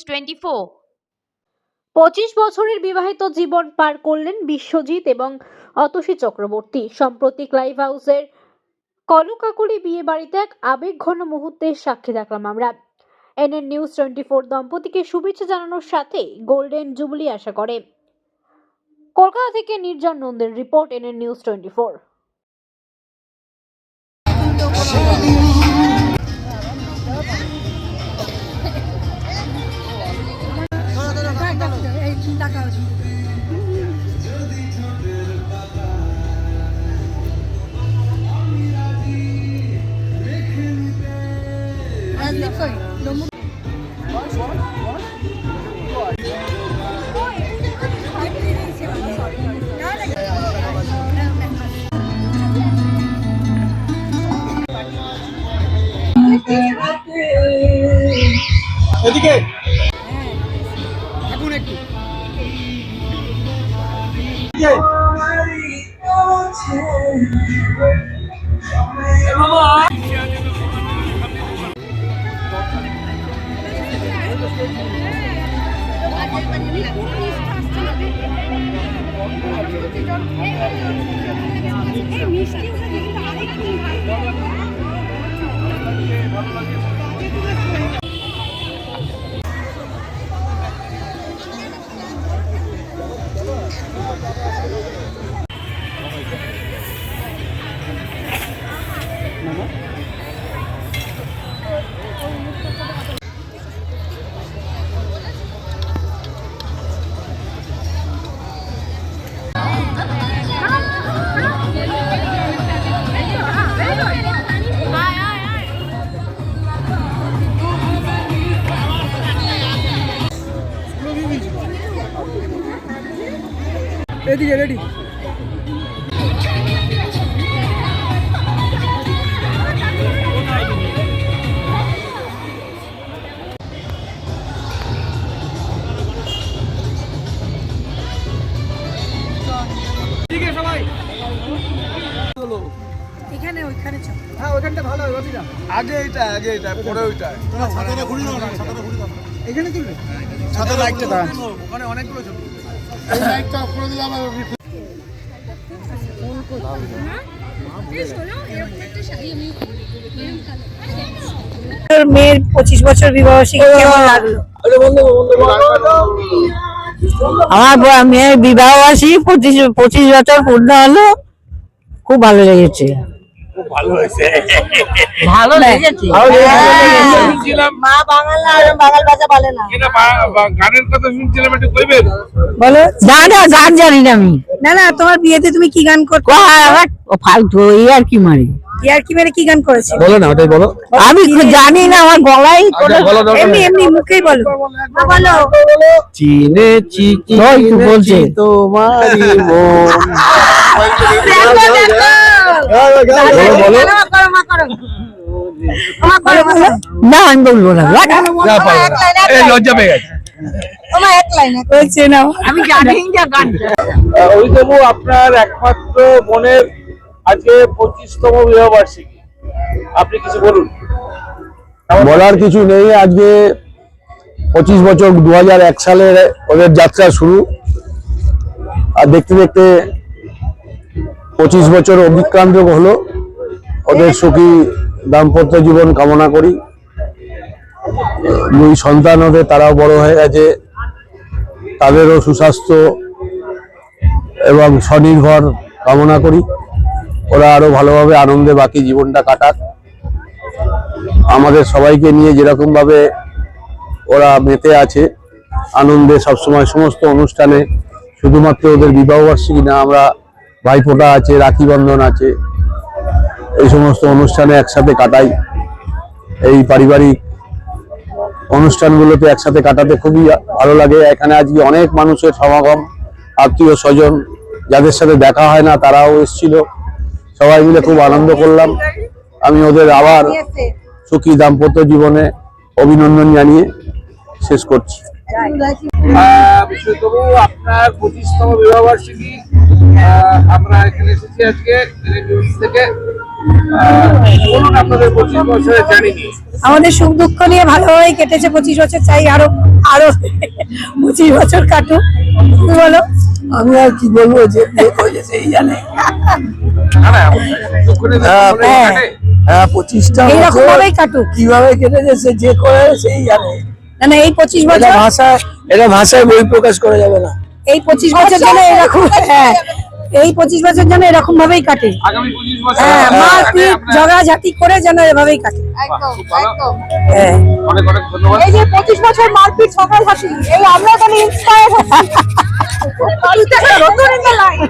24। 25 বছরের বিবাহিত জীবন পার করলেন বিশ্বজিৎ এবং অতসী চক্রবর্তী। সম্প্রতি ক্লাইভ হাউসের কলকাকলি বিয়ে বাড়িতে এক আবেগঘন মুহূর্তের সাক্ষী থাকলাম আমরা। এনএন নিউজ 24 দম্পতিকে শুভেচ্ছা জানানোর সাথে গোল্ডেন জুবলি আশা করে। কলকাতা থেকে নির্জন নন্দের রিপোর্ট, এনএন নিউজ 24। এদিকে এদিকে রেডি সবাই এখানে ওইখানে চল। হ্যাঁ ওইখানটা ভালো হবে বাপিটা। আগে এটা পরে ওইটা। তোমরা ছাতাটা ঘুরি দাও না, ছাতাটা ঘুরি দাও। এখানে তুলবে? ছাতা লাইটটা দাও। ওখানে অনেকগুলো ছবি। এই লাইটটা অফ করে দিলে আবার ফোন করতে হবে না। এই শোনো এরকম একটা শাড়ি আমি এরকম কালার। মেয়ের 25 বছর বিবাহবার্ষিকী কেমন লাগলো? আরে বন্ধু আমার মেয়ের বিবাহবার্ষিকী 25 বছর পূর্ণ হলো, খুব ভালো লেগেছে। ভালো হয়েছে। ভালো লেগেছে। শুনছিলাম মা বাঙাল আর বাঙাল ভাষা বলে না। এটা গানের কথা শুনছিলাম, একটু কইবেন? বলো। গান জানি না আমি। না তোমার বিয়েতে তুমি কি গান করতে? ফালতু আর কি মারি। কি মেরে কি গান করেছে? বলো না, ওটাই বলো। আমি জানি না, আমার গলায় এমনি মুখেই বলো। বলো। চিনেছি বলছে তোমারই মন। না আমি বলবো না, লজ্জা পেয়ে গেছে। আমি জানি না গান। অভিতবু, আপনার একমাত্র বোনের আজকে 25তম বিবাহ বার্ষিকী, আপনি কিছু বলুন। বলার কিছু নেই। আজকে 25 বছর, 2001 সালে ওদের যাত্রা শুরু, আর দেখতে দেখতে 25 বছর অতিক্রান্ত হলো। ওদের সুখী দাম্পত্য জীবন কামনা করি। 2 সন্তান ওদের, তারাও বড় হয়ে গেছে, তাদেরও সুস্বাস্থ্য এবং স্বনির্ভর কামনা করি। ওরা আরো ভালোভাবে আনন্দে বাকি জীবনটা কাটাক। আমাদের সবাইকে নিয়ে যেরকম ভাবে ওরা মেতে আছে আনন্দে সবসময়, সমস্ত অনুষ্ঠানে, শুধুমাত্র ওদের বিবাহবার্ষিকী না, আমরা ভাইফোঁটা আছে, রাখি বন্ধন আছে, এই সমস্ত অনুষ্ঠানে একসাথে কাটাই। এই পারিবারিক অনুষ্ঠানগুলোতে একসাথে কাটাতে খুবই ভালো লাগে। এখানে আজকে অনেক মানুষের সমাগম, আত্মীয় স্বজন যাদের সাথে দেখা হয় না তারাও এসেছিল। সবাই মিলে খুব আনন্দ করলাম। আমি ওদের আবার সুখী দাম্পত্য জীবনে অভিনন্দন জানিয়ে শেষ করছি। বিশ্বতবু, আপনার 25তম বিবাহ বার্ষিকী, আমরা এখানে এসেছি আজকে থেকে। বলুন আপনাদের 25 বছরে জার্নি। আমাদের সুখ দুঃখ নিয়ে ভালোভাবে কেটেছে 25 বছর, চাই আরো আরো 25 বছর কাটুক, তুমি বলো। আমি আর কি বলবো, যে বিয়ে করেছে সেই জানে। হ্যাঁ 25টা এইরকম বছর ভাবেই কাটুক। কিভাবে কেটেছে সে যে করে সেই জানে। না না, এই 25 এটা বছর, ভাষায় বই প্রকাশ করা যাবে না। এই 25 বছর যেন এরকম, হ্যাঁ এই 25 বছর যেন এরকম ভাবেই কাটে। আগামী 25 বছর হ্যাঁ, মারপিট ঝগড়াঝাটি করে যেন এভাবেই কাটে। একদম একদম। হ্যাঁ, অনেক অনেক ধন্যবাদ। এই যে 25 বছর মারপিট ঝগড়াঝাটি, এই আমরা কোনো ইন্সপায়ার হচ্ছি। নতুন ইন দ্য লাইফ।